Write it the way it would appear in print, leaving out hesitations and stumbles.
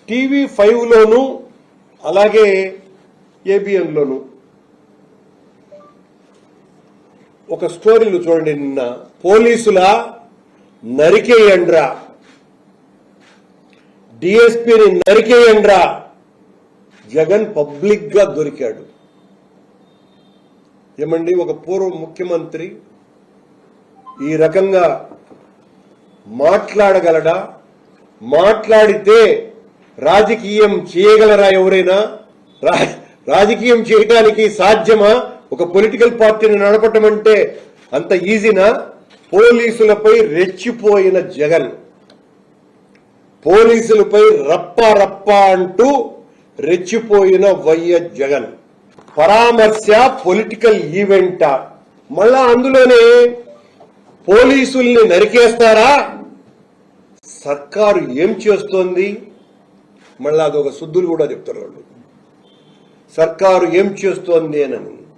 TV5లోను అలాగే ABNలోను ఒక స్టోరీలు చూడండి. నిన్న పోలీసుల నరికేయండ్రా, DSPని నరికేయండ్రా, జగన్ పబ్లిక్ గా దొరికాడు. ఏమండి, ఒక పూర్వ ముఖ్యమంత్రి ఈ రకంగా మాట్లాడగలడా? మాట్లాడితే రాజకీయం చేయగలరా? ఎవరైనా రాజకీయం చేయడానికి సాధ్యమా? ఒక పొలిటికల్ పార్టీని నడపటం అంటే అంత ఈజీనా? పోలీసులపై రెచ్చిపోయిన జగన్, పోలీసులపై రప్ప రప్ప అంటూ రెచ్చిపోయిన వైఎస్ జగన్ పరామర్శ పొలిటికల్ ఈవెంటా? మళ్ళా అందులోనే పోలీసుల్ని నరికేస్తారా? సర్కారు ఏం చేస్తోంది? మళ్ళా అదొక సుద్దులు కూడా చెప్తారు వాళ్ళు, సర్కారు ఏం చేస్తోంది అని.